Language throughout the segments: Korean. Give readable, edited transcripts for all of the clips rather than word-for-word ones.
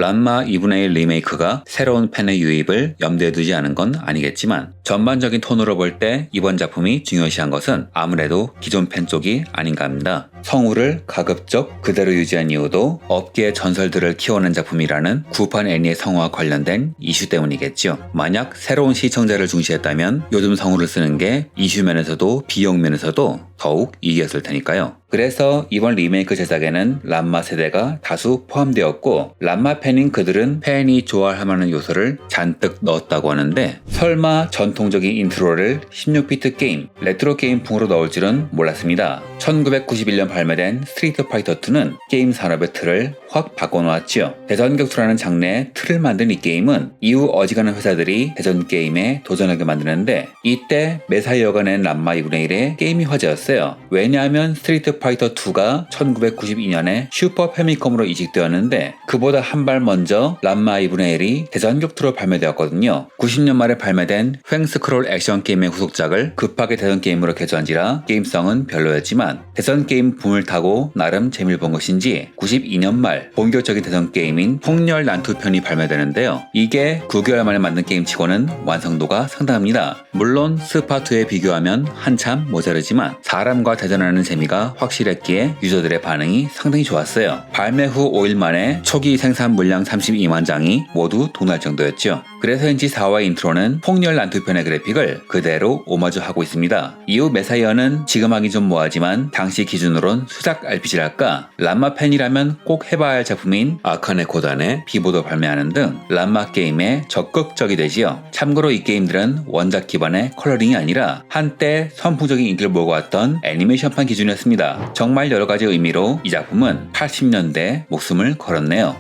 람마 2분의 1 리메이크가 새로운 팬의 유입을 염두에 두지 않은 건 아니겠지만 전반적인 톤으로 볼 때 이번 작품이 중요시한 것은 아무래도 기존 팬 쪽이 아닌가 합니다. 성우를 가급적 그대로 유지한 이유도 업계의 전설들을 키워낸 작품이라는 구판 애니의 성우와 관련된 이슈 때문이겠죠. 만약 새로운 시청자를 중시했다면 요즘 성우를 쓰는 게 이슈 면에서도 비용 면에서도 더욱 이익이었을 테니까요. 그래서 이번 리메이크 제작에는 람마 세대가 다수 포함되었고 람마 팬인 그들은 팬이 좋아할 만한 요소를 잔뜩 넣었다고 하는데 설마 전통적인 인트로를 16비트 게임, 레트로 게임풍으로 넣을 줄은 몰랐습니다. 1991년 발매된 스트리트 파이터 2는 게임 산업의 틀을 확 바꿔놓았죠. 대전격투라는 장르의 틀을 만든 이 게임은 이후 어지간한 회사들이 대전 게임에 도전하게 만드는데 이때 메사이어가 낸 람마 2분의 1의 게임이 화제였어요. 왜냐하면 스트리트 파이터 2가 1992년에 슈퍼 패미컴으로 이식되었는데 그보다 한 발 먼저 람마 2분의 1이 대전격투로 발매되었거든요. 90년 말에 발매된 횡스크롤 액션 게임의 후속작을 급하게 대전 게임으로 개조한지라 게임성은 별로였지만 대전 게임 붐을 타고 나름 재미를 본 것인지 92년 말 본격적인 대전 게임인 폭렬 난투편이 발매되는데요. 이게 9개월 만에 만든 게임치고는 완성도가 상당합니다. 물론 스파2에 비교하면 한참 모자르지만 사람과 대전하는 재미가 확실했기에 유저들의 반응이 상당히 좋았어요. 발매 후 5일 만에 초기 생산 물량 32만 장이 모두 동날 정도였죠. 그래서인지 4화 인트로는 폭렬 난투편의 그래픽을 그대로 오마주하고 있습니다. 이후 메사이어는 지금 하기 좀 뭐하지만 당시 기준으론 수작 RPG랄까 람마 팬이라면 꼭 해봐야 할 작품인 아카네 고단의 비보도 발매하는 등 람마 게임에 적극적이 되지요. 참고로 이 게임들은 원작 기반의 컬러링이 아니라 한때 선풍적인 인기를 몰고 왔던 애니메이션판 기준이었습니다. 정말 여러가지 의미로 이 작품은 80년대에 목숨을 걸었네요.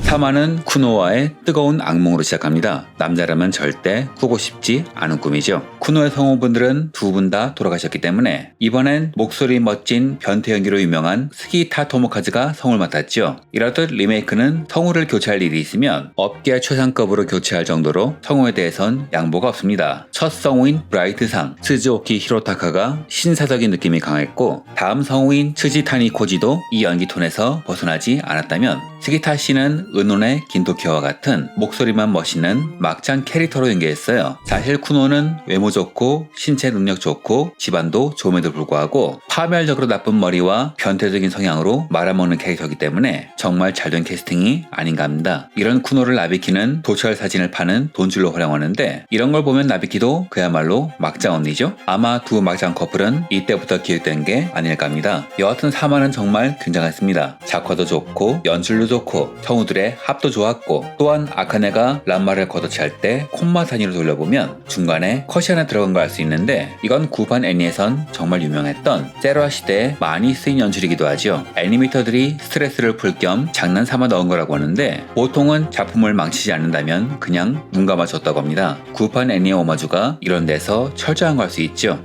3화는 쿠노와의 뜨거운 악몽으로 시작합니다. 남자라면 절대 꾸고 싶지 않은 꿈이죠. 쿠노의 성우분들은 두 분 다 돌아가셨기 때문에 이번엔 목소리 멋진 변태 연기로 유명한 스기타 토모카즈가 성우를 맡았죠. 이렇듯 리메이크는 성우를 교체할 일이 있으면 업계 최상급으로 교체할 정도로 성우에 대해선 양보가 없습니다. 첫 성우인 브라이트상 스즈오키 히로타카가 신사적인 느낌이 강했고 다음 성우인 츠지타니 코지도 이 연기 톤에서 벗어나지 않았다면 스기타 씨는 은혼의 긴토키와 같은 목소리만 멋있는 막장 캐릭터로 연기했어요. 사실 쿠노는 외모 좋고 신체 능력 좋고 집안도 좋음에도 불구하고 파멸적으로 나쁜 머리와 변태적인 성향으로 말아먹는 캐릭터이기 때문에 정말 잘된 캐스팅이 아닌가 합니다. 이런 쿠노를 나비키는 도철 사진을 파는 돈줄로 활용하는데 이런 걸 보면 나비키도 그야말로 막장 언니죠. 아마 두 막장 커플은 이때부터 기획된 게 아닐까 합니다. 여하튼 3화는 정말 굉장했습니다. 작화도 좋고 연출도 좋고 성우들의 합도 좋았고 또한 아카네가 람마를 걷어차할 때 콤마 단위로 돌려보면 중간에 컷이 하나 들어간 걸 알 수 있는데 이건 구판 애니에선 정말 유명했던 세라 시대에 많이 쓰인 연출이기도 하죠. 애니메이터들이 스트레스를 풀 겸 장난 삼아 넣은 거라고 하는데 보통은 작품을 망치지 않는다면 그냥 눈 감아줬다고 합니다. 구판 애니의 오마주가 이런 데서 철저한 걸 수 있죠.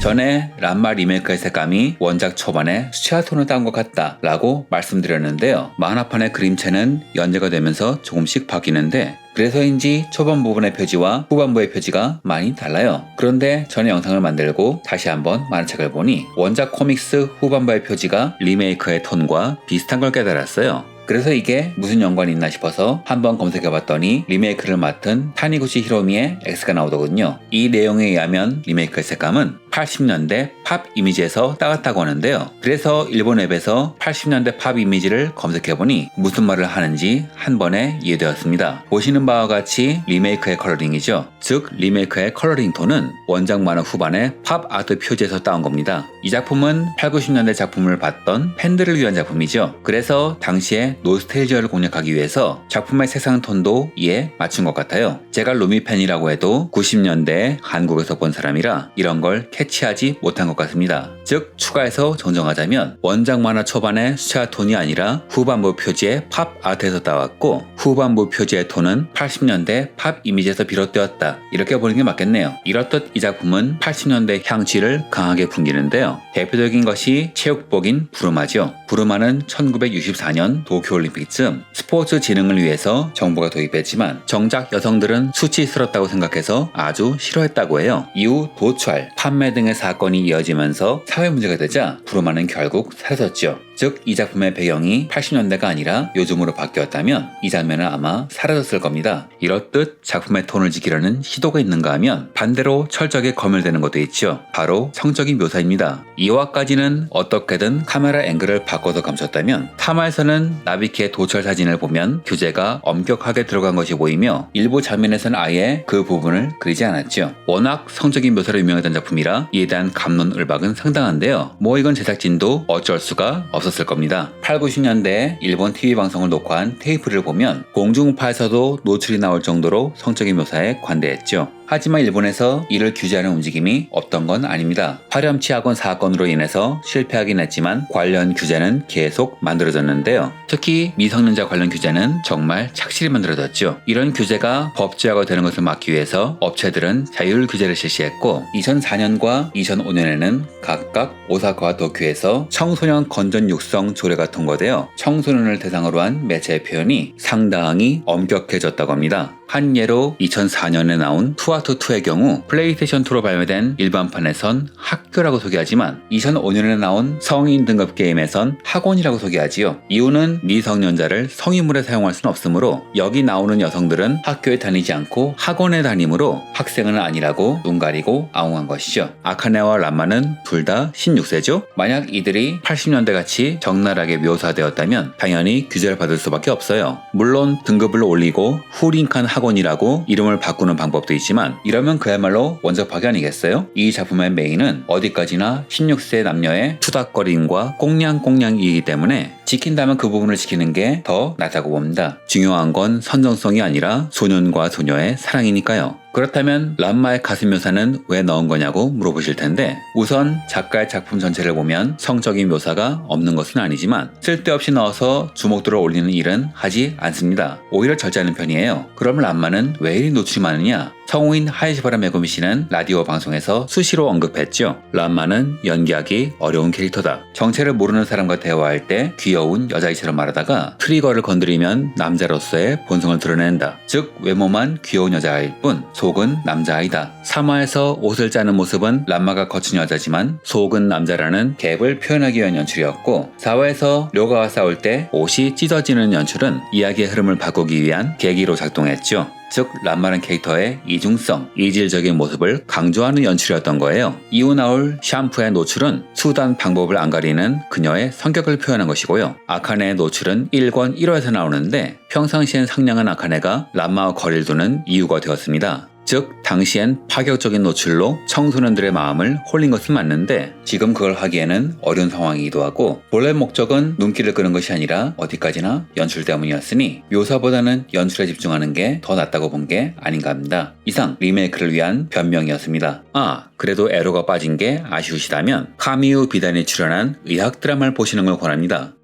전에 람마 리메이크의 색감이 원작 초반에 수채화 톤을 따온 것 같다 라고 말씀드렸는데요. 만화판의 그림체는 연재가 되면서 조금씩 바뀌는데 그래서인지 초반 부분의 표지와 후반부의 표지가 많이 달라요. 그런데 전에 영상을 만들고 다시 한번 만화책을 보니 원작 코믹스 후반부의 표지가 리메이크의 톤과 비슷한 걸 깨달았어요. 그래서 이게 무슨 연관이 있나 싶어서 한번 검색해봤더니 리메이크를 맡은 타니구치 히로미의 X가 나오더군요. 이 내용에 의하면 리메이크의 색감은 80년대 팝 이미지에서 따왔다고 하는데요. 그래서 일본 앱에서 80년대 팝 이미지를 검색해보니 무슨 말을 하는지 한 번에 이해되었습니다. 보시는 바와 같이 리메이크의 컬러링이죠. 즉 리메이크의 컬러링 톤은 원작 만화 후반의 팝 아트 표지에서 따온 겁니다. 이 작품은 8, 90년대 작품을 봤던 팬들을 위한 작품이죠. 그래서 당시에 노스텔지아를 공략하기 위해서 작품의 색상 톤도 이에 맞춘 것 같아요. 제가 루미 팬이라고 해도 90년대 한국에서 본 사람이라 이런 걸 캐치하지 못한 것 같습니다. 즉 추가해서 정정하자면 원작 만화 초반의 수채화 톤이 아니라 후반부 표지의 팝 아트에서 따왔고 후반부 표지의 톤은 80년대 팝 이미지에서 비롯되었다. 이렇게 보는 게 맞겠네요. 이렇듯 이 작품은 80년대 향취를 강하게 풍기는데요. 대표적인 것이 체육복인 부르마죠. 부르마는 1964년 도쿄올림픽쯤 스포츠 진흥을 위해서 정부가 도입했지만 정작 여성들은 수치스럽다고 생각해서 아주 싫어했다고 해요. 이후 도찰, 판매 등의 사건이 이어지면서 사회 문제가 되자 부르마는 결국 사라졌죠. 즉 이 작품의 배경이 80년대가 아니라 요즘으로 바뀌었다면 이 장면은 아마 사라졌을 겁니다. 이렇듯 작품의 톤을 지키려는 시도가 있는가 하면 반대로 철저하게 검열되는 것도 있죠. 바로 성적인 묘사입니다. 2화까지는 어떻게든 카메라 앵글을 바꿔서 감췄다면 3화에서는 나비키의 도철 사진을 보면 규제가 엄격하게 들어간 것이 보이며 일부 장면에서는 아예 그 부분을 그리지 않았죠. 워낙 성적인 묘사로 유명했던 작품이라 이에 대한 갑론을박은 상당한데요. 뭐 이건 제작진도 어쩔 수가 없었을 겁니다. 8, 90년대에 일본 TV 방송을 녹화한 테이프를 보면 공중파에서도 노출이 나올 정도로 성적인 묘사에 관대했죠. 하지만 일본에서 이를 규제하는 움직임이 없던 건 아닙니다. 파렴치 학원 사건으로 인해서 실패하긴 했지만 관련 규제는 계속 만들어졌는데요. 특히 미성년자 관련 규제는 정말 착실히 만들어졌죠. 이런 규제가 법제화가 되는 것을 막기 위해서 업체들은 자율 규제를 실시했고 2004년과 2005년에는 각각 오사카와 도쿄에서 청소년 건전 육성 조례가 통과되어 청소년을 대상으로 한 매체의 표현이 상당히 엄격해졌다고 합니다. 한 예로 2004년에 나온 투아투2의 경우 플레이스테이션2로 발매된 일반판에선 학교라고 소개하지만 2005년에 나온 성인 등급 게임에선 학원이라고 소개하지요. 이유는 미성년자를 성인물에 사용할 수는 없으므로 여기 나오는 여성들은 학교에 다니지 않고 학원에 다니므로 학생은 아니라고 눈 가리고 아웅한 것이죠. 아카네와 람마는 둘 다 16세죠. 만약 이들이 80년대 같이 적나라하게 묘사되었다면 당연히 규제를 받을 수밖에 없어요. 물론 등급을 올리고 후링칸 학원이라고 이름을 바꾸는 방법도 있지만 이러면 그야말로 원작 파괴 아니겠어요? 이 작품의 메인은 어디까지나 16세 남녀의 투닥거림과 꽁냥꽁냥이기 때문에 지킨다면 그 부분을 지키는 게 더 낫다고 봅니다. 중요한 건 선정성이 아니라 소년과 소녀의 사랑이니까요. 그렇다면 람마의 가슴 묘사는 왜 넣은 거냐고 물어보실 텐데 우선 작가의 작품 전체를 보면 성적인 묘사가 없는 것은 아니지만 쓸데없이 넣어서 주목도를 올리는 일은 하지 않습니다. 오히려 절제하는 편이에요. 그럼 람마는 왜 이리 노출이 많으냐? 성우인 하이시바라 메구미 씨는 라디오 방송에서 수시로 언급했죠. 람마는 연기하기 어려운 캐릭터다. 정체를 모르는 사람과 대화할 때 귀여운 여자아이처럼 말하다가 트리거를 건드리면 남자로서의 본성을 드러낸다. 즉 외모만 귀여운 여자아이일 뿐 속은 남자아이다. 3화에서 옷을 짜는 모습은 람마가 거친 여자지만 속은 남자라는 갭을 표현하기 위한 연출이었고 4화에서 료가와 싸울 때 옷이 찢어지는 연출은 이야기의 흐름을 바꾸기 위한 계기로 작동했죠. 즉 람마라는 캐릭터의 이중성, 이질적인 모습을 강조하는 연출이었던 거예요. 이후 나올 샴푸의 노출은 수단 방법을 안 가리는 그녀의 성격을 표현한 것이고요. 아카네의 노출은 1권 1화에서 나오는데 평상시엔 상냥한 아카네가 람마와 거리를 두는 이유가 되었습니다. 즉 당시엔 파격적인 노출로 청소년들의 마음을 홀린 것은 맞는데 지금 그걸 하기에는 어려운 상황이기도 하고 본래 목적은 눈길을 끄는 것이 아니라 어디까지나 연출 때문이었으니 묘사보다는 연출에 집중하는 게 더 낫다고 본 게 아닌가 합니다. 이상 리메이크를 위한 변명이었습니다. 그래도 에로가 빠진 게 아쉬우시다면 카미우 비단이 출연한 의학 드라마를 보시는 걸 권합니다.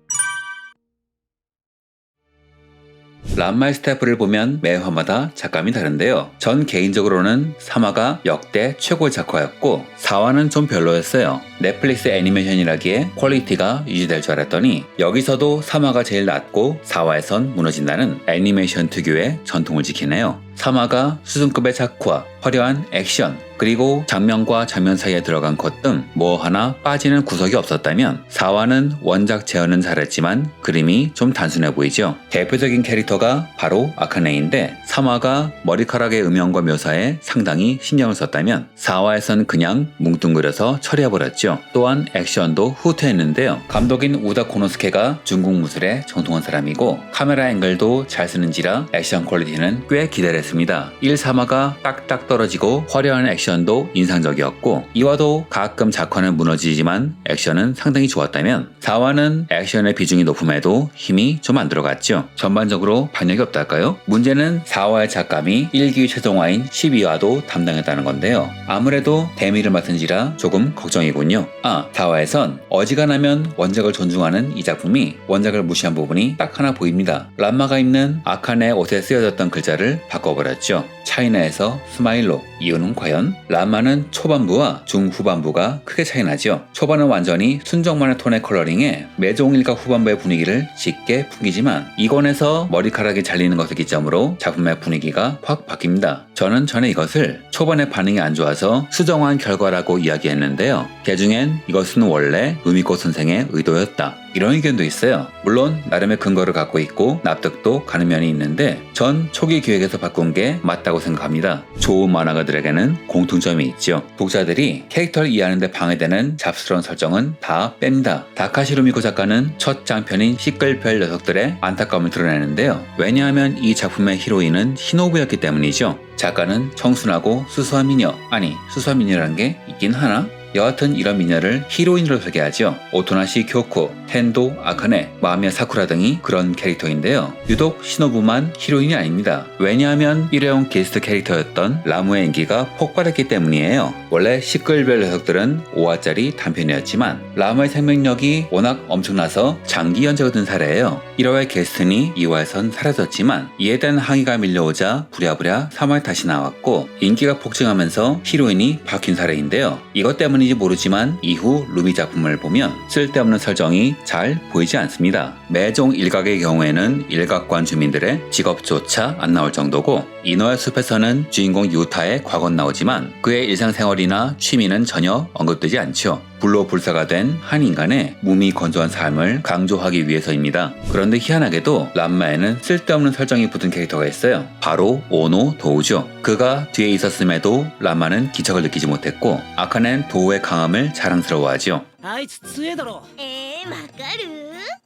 람마의 스태프를 보면 매 화마다 작감이 다른데요. 전 개인적으로는 3화가 역대 최고의 작화였고 4화는 좀 별로였어요. 넷플릭스 애니메이션이라기에 퀄리티가 유지될 줄 알았더니 여기서도 3화가 제일 낮고 4화에선 무너진다는 애니메이션 특유의 전통을 지키네요. 3화가 수준급의 작화, 화려한 액션, 그리고 장면과 장면 사이에 들어간 컷 등 뭐 하나 빠지는 구석이 없었다면 4화는 원작 재현은 잘했지만 그림이 좀 단순해 보이죠. 대표적인 캐릭터가 바로 아카네인데 3화가 머리카락의 음영과 묘사에 상당히 신경을 썼다면 4화에선 그냥 뭉뚱그려서 처리해버렸죠. 또한 액션도 후퇴했는데요. 감독인 우다 코노스케가 중국 무술에 정통한 사람이고 카메라 앵글도 잘 쓰는지라 액션 퀄리티는 꽤 기대를 있습니다. 1, 3화가 딱딱 떨어지고 화려한 액션도 인상적이었고 2화도 가끔 작화는 무너지지만 액션은 상당히 좋았다면 4화는 액션의 비중이 높음에도 힘이 좀 안 들어갔죠. 전반적으로 반역이 없달까요? 문제는 4화의 작감이 1기 최종화인 12화도 담당했다는 건데요. 아무래도 대미를 맡은지라 조금 걱정이군요. 4화에선 어지간하면 원작을 존중하는 이 작품이 원작을 무시한 부분이 딱 하나 보입니다. 람마가 입는 아칸의 옷에 쓰여졌던 글자를 바꿔버렸죠. 차이나에서 스마일로. 이유는 과연? 람마는 초반부와 중후반부가 크게 차이나죠. 초반은 완전히 순정만의 톤의 컬러링에 매종일가 후반부의 분위기를 짙게 풍기지만 이권에서 머리카락이 잘리는 것을 기점으로 작품의 분위기가 확 바뀝니다. 저는 전에 이것을 초반에 반응이 안 좋아서 수정한 결과라고 이야기했는데요. 개중엔 이것은 원래 루미코 선생의 의도였다. 이런 의견도 있어요. 물론 나름의 근거를 갖고 있고 납득도 가는 면이 있는데 전 초기 기획에서 바꾼 게 맞다고 생각합니다. 좋은 만화가들에게는 공통점이 있죠. 독자들이 캐릭터를 이해하는 데 방해되는 잡스러운 설정은 다 뺍니다. 다카시 루미코 작가는 첫 장편인 시끌별 녀석들의 안타까움을 드러내는데요. 왜냐하면 이 작품의 히로인은 시노부였기 때문이죠. 작가는 청순하고 수수한 미녀, 아니 수수한 미녀라는 게 있긴 하나? 여하튼 이런 미녀를 히로인으로 소개하죠. 오토나시 교코, 텐도 아카네, 마미야 사쿠라 등이 그런 캐릭터인데요. 유독 시노부만 히로인이 아닙니다. 왜냐하면 일회용 게스트 캐릭터였던 라무의 인기가 폭발했기 때문이에요. 원래 시끌별 녀석들은 5화짜리 단편이었지만 라무의 생명력이 워낙 엄청나서 장기 연재가 된 사례예요. 1화의 게스트니 2화에선 사라졌지만 이에 대한 항의가 밀려오자 부랴부랴 3화에 다시 나왔고 인기가 폭증하면서 히로인이 바뀐 사례인데요. 이것 때문인지 모르지만 이후 루미 작품을 보면 쓸데없는 설정이 잘 보이지 않습니다. 매종 일각의 경우에는 일각관 주민들의 직업조차 안 나올 정도고 인어의 숲에서는 주인공 유타의 과거는 나오지만 그의 일상생활이나 취미는 전혀 언급되지 않죠. 불로불사가 된 한 인간의 몸이 건조한 삶을 강조하기 위해서입니다. 그런데 희한하게도 람마에는 쓸데없는 설정이 붙은 캐릭터가 있어요. 바로 오노 도우죠. 그가 뒤에 있었음에도 람마는 기척을 느끼지 못했고 아카는 도우의 강함을 자랑스러워하죠.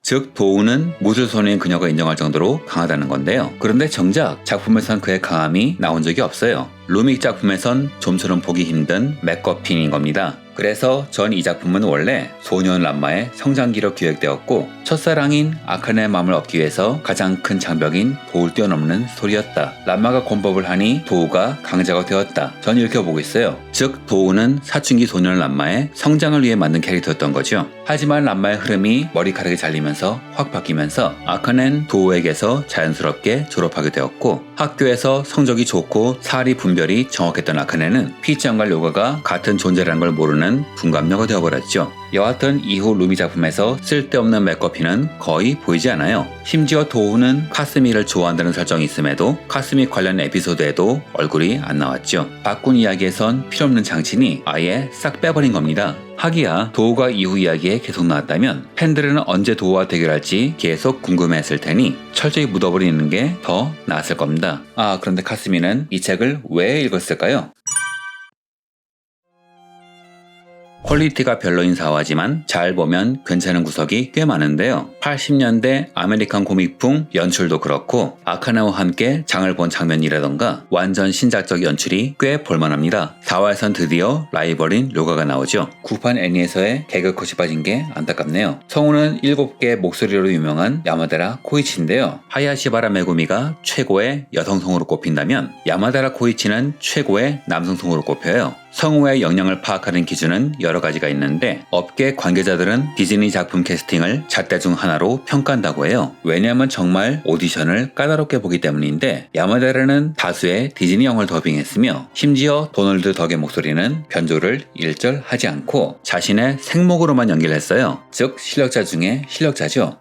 즉 도우는 무술소녀인 그녀가 인정할 정도로 강하다는 건데요. 그런데 정작 작품에선 그의 강함이 나온 적이 없어요. 루믹 작품에선 좀처럼 보기 힘든 맥거핀인 겁니다. 그래서 전 이 작품은 원래 소년 람마의 성장기로 기획되었고 첫사랑인 아칸의 마음을 얻기 위해서 가장 큰 장벽인 도우를 뛰어넘는 스토리였다. 람마가 권법을 하니 도우가 강자가 되었다. 전 이렇게 보고 있어요. 즉 도우는 사춘기 소년 람마의 성장을 위해 만든 캐릭터였던 거죠. 하지만 람마의 흐름이 머리카락이 잘리면서 확 바뀌면서 아칸은 도우에게서 자연스럽게 졸업하게 되었고 학교에서 성적이 좋고 사리 분별이 정확했던 아칸에는 피짱과 료가가 같은 존재라는 걸 모르는 둔감녀가 되어버렸죠. 여하튼 이후 루미 작품에서 쓸데없는 맥거피는 거의 보이지 않아요. 심지어 도우는 카스미를 좋아한다는 설정이 있음에도 카스미 관련 에피소드에도 얼굴이 안 나왔죠. 바꾼 이야기에선 필요없는 장치니 아예 싹 빼버린 겁니다. 하기야 도우가 이후 이야기에 계속 나왔다면 팬들은 언제 도우와 대결할지 계속 궁금해했을 테니 철저히 묻어버리는 게 더 나았을 겁니다. 그런데 카스미는 이 책을 왜 읽었을까요? 퀄리티가 별로인 4화지만 잘 보면 괜찮은 구석이 꽤 많은데요. 80년대 아메리칸 코믹풍 연출도 그렇고 아카네와 함께 장을 본 장면이라던가 완전 신작적 연출이 꽤 볼만합니다. 4화에선 드디어 라이벌인 료가가 나오죠. 구판 애니에서의 개그컷이 빠진 게 안타깝네요. 성우는 7개 목소리로 유명한 야마다라 코이치인데요. 하야시바라 메구미가 최고의 여성 성우로 꼽힌다면 야마다라 코이치는 최고의 남성 성우로 꼽혀요. 성우의 역량을 파악하는 기준은 여러 가지가 있는데 업계 관계자들은 디즈니 작품 캐스팅을 잣대 중 하나로 평가한다고 해요. 왜냐하면 정말 오디션을 까다롭게 보기 때문인데 야마다라는 다수의 디즈니 영화를 더빙했으며 심지어 도널드 덕의 목소리는 변조를 일절하지 않고 자신의 생목으로만 연기를 했어요. 즉 실력자 중에 실력자죠.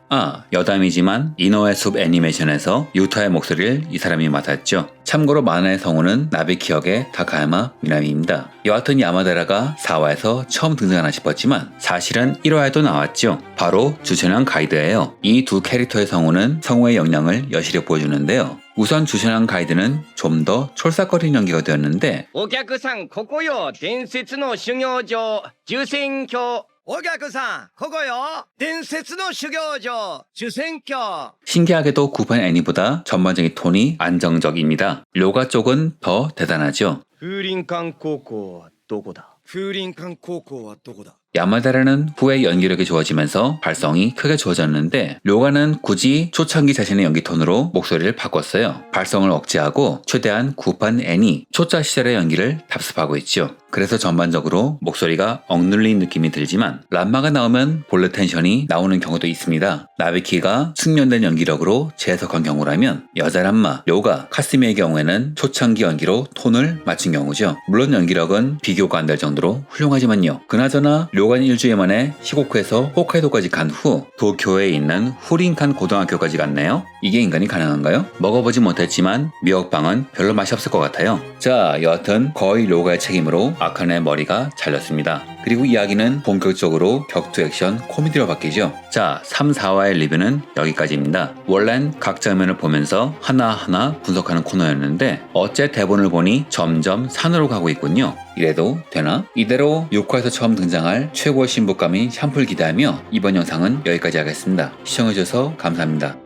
여담이지만 이노의 숲 애니메이션에서 유타의 목소리를 이 사람이 맡았죠. 참고로 만화의 성우는 나비키역의 다카야마 미나미입니다. 여하튼 야마다라가 4화에서 처음 등장하나 싶었지만 사실은 1화에도 나왔죠. 바로 주천왕 가이드예요. 이 두 캐릭터의 성우는 성우의 역량을 여실히 보여주는데요. 우선 주천왕 가이드는 좀 더 촐싹거리는 연기가 되었는데 お客さんここよ伝説の修行場受選教お客さん、ここよ。伝説の修行場、主戦郷。 신기하게도 9판 애니보다 전반적인 톤이 안정적입니다. 료가 쪽은 더 대단하죠. 風林館高校はどこだ？風林館高校はどこだ？ 야마다라는 후에 연기력이 좋아지면서 발성이 크게 좋아졌는데 료가는 굳이 초창기 자신의 연기 톤으로 목소리를 바꿨어요. 발성을 억제하고 최대한 9판 애니 초짜 시절의 연기를 답습하고 있죠. 그래서 전반적으로 목소리가 억눌린 느낌이 들지만 람마가 나오면 볼레 텐션이 나오는 경우도 있습니다. 나비키가 숙련된 연기력으로 재해석한 경우라면 여자 람마, 료가, 카스미의 경우에는 초창기 연기로 톤을 맞춘 경우죠. 물론 연기력은 비교가 안 될 정도로 훌륭하지만요. 그나저나 료가는 일주일 만에 시고쿠에서 홋카이도까지 간 후 도쿄에 있는 후린칸 고등학교까지 갔네요. 이게 인간이 가능한가요? 먹어보지 못했지만 미역빵은 별로 맛이 없을 것 같아요. 자, 여하튼 거의 료가의 책임으로 아카네의 머리가 잘렸습니다. 그리고 이야기는 본격적으로 격투 액션 코미디로 바뀌죠. 자, 3, 4화의 리뷰는 여기까지입니다. 원래는 각 장면을 보면서 하나하나 분석하는 코너였는데 어째 대본을 보니 점점 산으로 가고 있군요. 이래도 되나? 이대로 6화에서 처음 등장할 최고의 신부감인 샴푸를 기대하며 이번 영상은 여기까지 하겠습니다. 시청해주셔서 감사합니다.